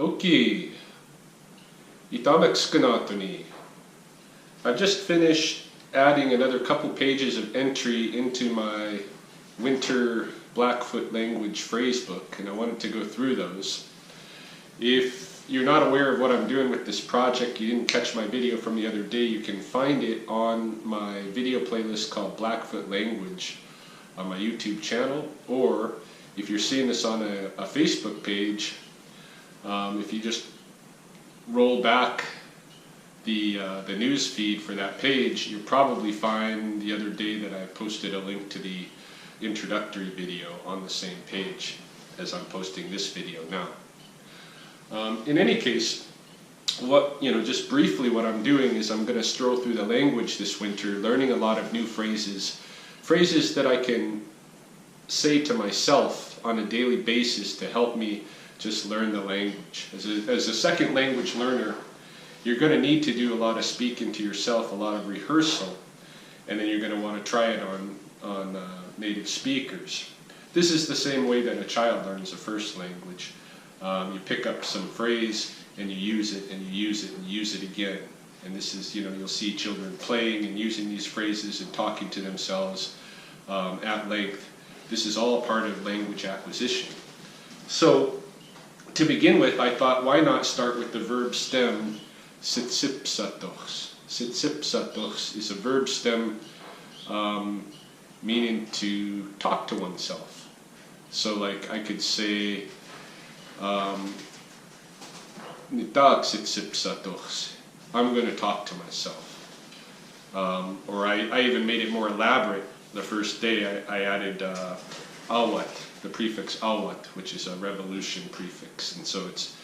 Okay, I've just finished adding another couple pages of entry into my winter Blackfoot language phrasebook, and I wanted to go through those. If you're not aware of what I'm doing with this project, you didn't catch my video from the other day, you can find it on my video playlist called Blackfoot Language on my YouTube channel, or if you're seeing this on a Facebook page, if you just roll back the news feed for that page, you'll probably find the other day that I posted a link to the introductory video on the same page as I'm posting this video now. In any case, just briefly what I'm doing is I'm going to stroll through the language this winter, learning a lot of new phrases that I can say to myself on a daily basis to help me just learn the language. As a second language learner, you're going to need to do a lot of speaking to yourself, a lot of rehearsal, and then you're going to want to try it on native speakers. This is the same way that a child learns a first language. You pick up some phrase and you use it and you use it and you use it again. And this is, you'll see children playing and using these phrases and talking to themselves at length. This is all part of language acquisition. So, to begin with, I thought, why not start with the verb stem kitsitsipssatohsi. Kitsitsipssatohsi is a verb stem meaning to talk to oneself. So like I could say nitaaksitsipssatohsi, I'm going to talk to myself. Or I even made it more elaborate. The first day I added awat, the prefix awat, which is a revolution prefix, and so it's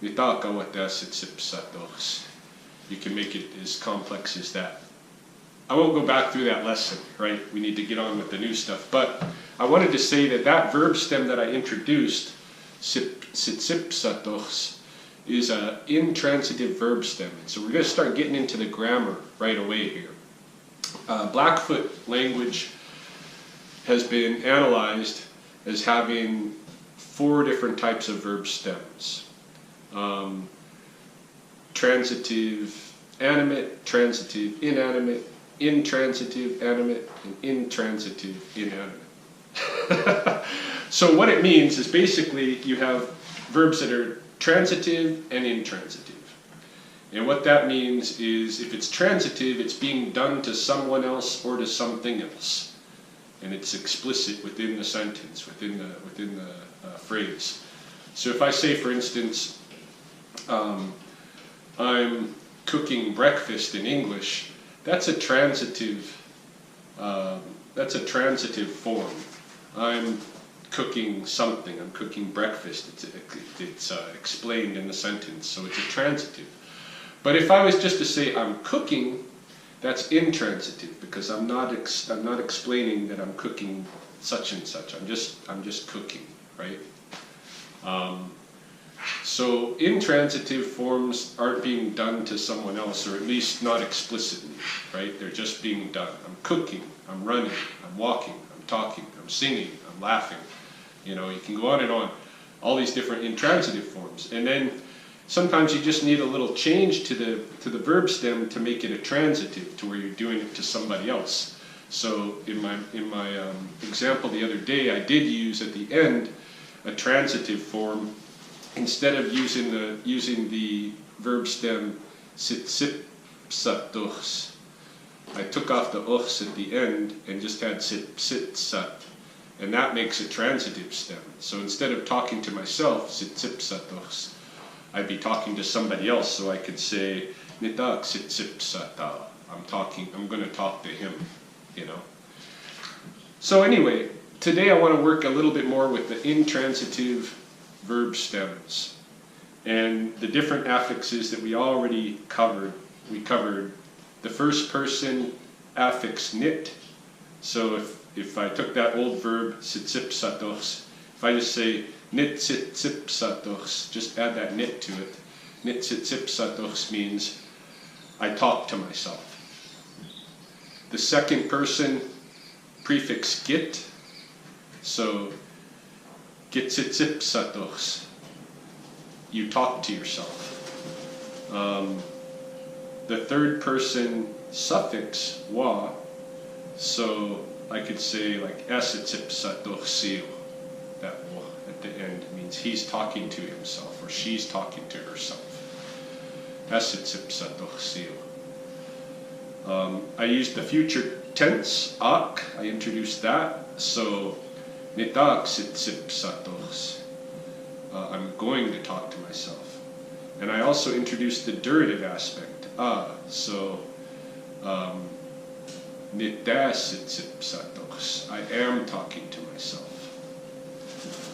nitaakawattaisitsipssatohsi. You can make it as complex as that. I won't go back through that lesson, right? We need to get on with the new stuff. But I wanted to say that verb stem that I introduced, kitsitsipssatohsi, is an intransitive verb stem. So we're going to start getting into the grammar right away here. Blackfoot language has been analyzed as having 4 different types of verb stems. Transitive animate, transitive inanimate, intransitive animate, and intransitive inanimate. So what it means is basically you have verbs that are transitive and intransitive. And what that means is if it's transitive, it's being done to someone else or to something else. And it's explicit within the sentence, within the phrase. So if I say, for instance, I'm cooking breakfast in English, that's a transitive form. I'm cooking something. I'm cooking breakfast. It's explained in the sentence, so it's a transitive. But if I was just to say I'm cooking, that's intransitive because I'm not explaining that I'm cooking such and such. I'm just cooking, right? So intransitive forms aren't being done to someone else, or at least not explicitly, right? They're just being done. I'm cooking, I'm running, I'm walking, I'm talking, I'm singing, I'm laughing. You can go on and on. All these different intransitive forms. And then sometimes you just need a little change to the verb stem to make it a transitive, to where you're doing it to somebody else. So in my example the other day, I did use at the end a transitive form. Instead of using the verb stem kitsitsipssatohsi, I took off the ohs at the end and just had sitsat, and that makes a transitive stem. So instead of talking to myself, kitsitsipssatohsi, I'd be talking to somebody else, so I could say nitaaksitsipssatohsi. I'm going to talk to him, So anyway, today I want to work a little bit more with the intransitive verb stems and the different affixes that we already covered. We covered the first person affix nit. So if I took that old verb kitsitsipssatohsi, if I just say Niitsi'powahsin, just add that nit to it. Niitsi'powahsin means I talk to myself. The second person prefix git, so kitsitsipssatohsi. you talk to yourself. The third person suffix wa, so I could say like kitsitsipssatohsi, that wa at the end means he's talking to himself or she's talking to herself. Kitsitsipssatohsi. I used the future tense, ak, I introduced that, so nitaaksitsipssatohsi, I'm going to talk to myself. And I also introduced the durative aspect, so nitaaksitsipssatohsi, I am talking to myself.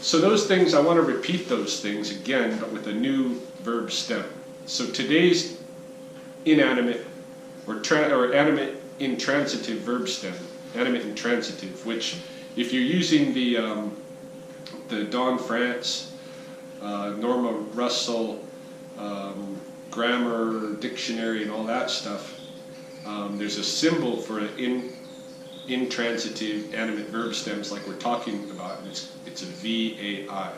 So those things, I want to repeat those things again, but with a new verb stem. So today's inanimate or animate intransitive verb stem, animate intransitive, which if you're using the Don France, Norma Russell, grammar, dictionary, and all that stuff, there's a symbol for an intransitive animate verb stems like we're talking about, and it's a VAI.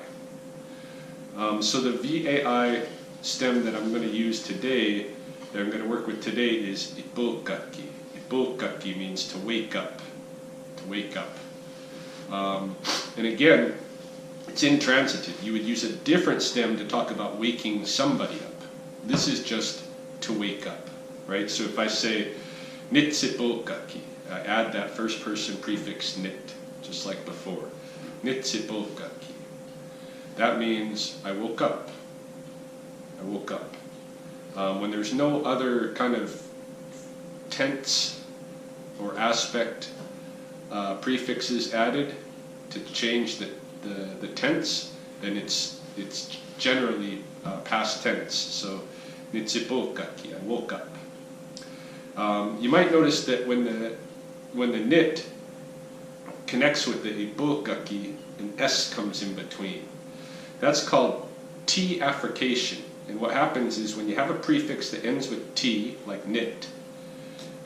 So the VAI stem that I'm going to use today, that I'm going to work with today, is ipookaki. Ipookaki means to wake up. To wake up. And again, it's intransitive. You would use a different stem to talk about waking somebody up. This is just to wake up, right? So if I say Niitsi'powahsin, I add that first person prefix nit, just like before. Niitsi'powahsin. That means I woke up. I woke up. When there's no other kind of tense or aspect prefixes added to change the tense, then it's generally past tense. So Niitsi'powahsin, I woke up. You might notice that when the nit connects with the ipookaki, an S comes in between. That's called T affrication. And what happens is when you have a prefix that ends with T, like nit,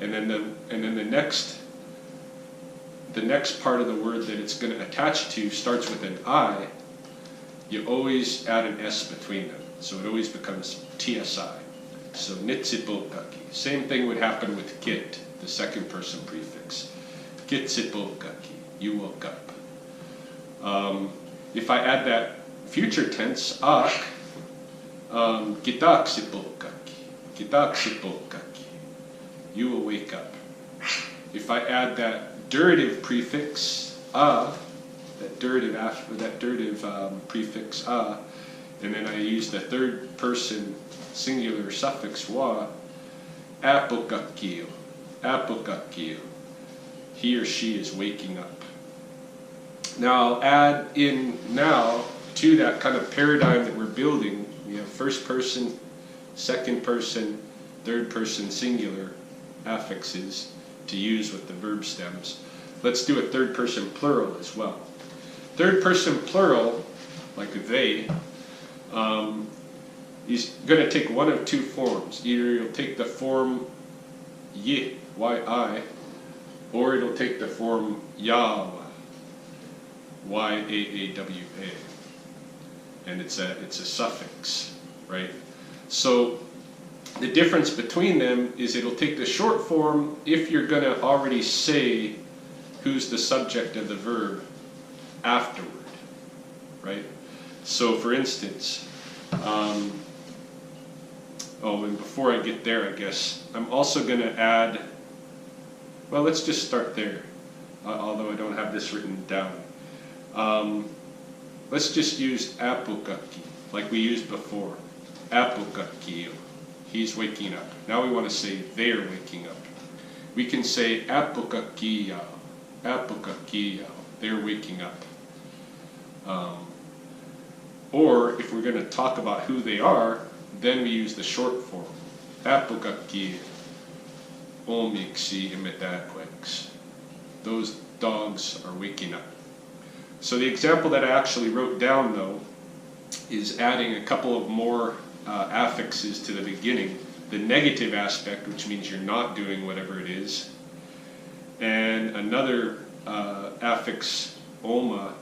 and then the next part of the word that it's going to attach to starts with an I, you always add an S between them. So it always becomes TSI. So Niitsi'powahsin. Same thing would happen with kit, the second person prefix. Kitsitsipssatohsi, you woke up. If I add that future tense, ak, nitaaksitsipssatohsi, you will wake up. If I add that durative prefix, that durative prefix, and then I use the third person singular suffix wa, ipookaki, he or she is waking up. Now I'll add in now to that kind of paradigm that we're building. We have first person, second person, third person singular affixes to use with the verb stems. Let's do a third person plural as well. Third person plural, like they, is going to take one of two forms. Either you'll take the form yi, y-i, or it'll take the form yaawa, y-a-a-w-a. And it's a suffix, right? So the difference between them is it'll take the short form if you're going to already say who's the subject of the verb afterward, right? So for instance, and before I get there, I guess, I'm also going to add, well, let's just start there, although I don't have this written down. Let's just use ipookaki, like we used before. Ipookaki, he's waking up. Now we want to say they're waking up. We can say ipookakiyaawa, they're waking up. Or if we're going to talk about who they are, then we use the short form. Ipookaki omiksi nitaaksitsipssatohsi. Those dogs are waking up. So the example that I actually wrote down, though, is adding a couple of more affixes to the beginning. The negative aspect, which means you're not doing whatever it is, and another affix, oma,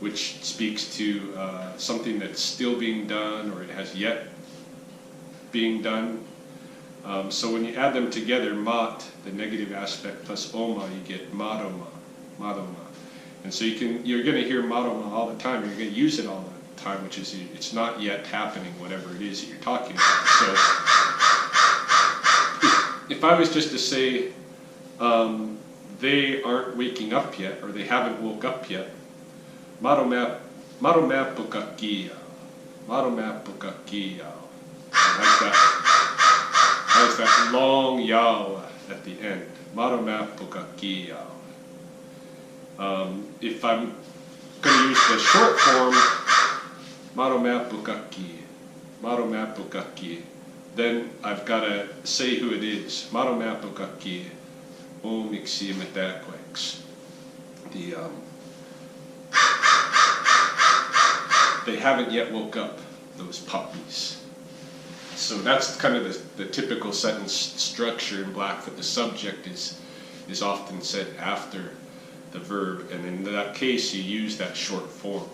which speaks to something that's still being done or it has yet being done. So when you add them together, mat, the negative aspect, plus oma, you get matoma, matoma. And so you're going to hear matoma all the time. You're going to use it all the time, which is it's not yet happening, whatever it is that you're talking about. So if I was just to say they aren't waking up yet, or they haven't woke up yet, maatomaipookakiyaawa, maatomaipookakiyaawa. I like that long yawa at the end. Maatomaipookakiyaawa. If I'm going to use the short form, maatomaipookaki, then I've got to say who it is. Maatomaipookaki, nitaakawattaisitsipssatohsi. They haven't yet woke up, those puppies. So that's kind of the typical sentence structure in Blackfoot. The subject is often said after the verb, and in that case you use that short form.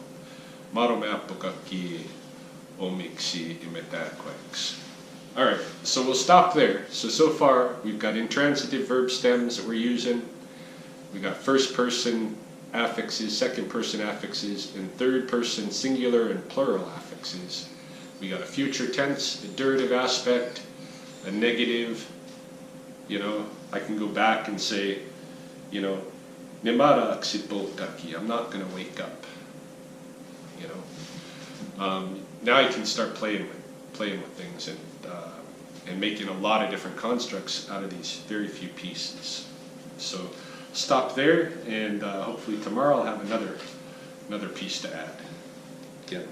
Maatomaipookaki, nitaaakawattaisitsipssatohsi. Alright, so we'll stop there. So far we've got intransitive verb stems that we're using. We've got first person affixes, second person affixes, and third person singular and plural affixes. We got a future tense, a durative aspect, a negative. I can go back and say, nitaaksitsipssatohsi, I'm not going to wake up. Now I can start playing with things and making a lot of different constructs out of these very few pieces. So stop there, and hopefully tomorrow I'll have another piece to add. Again.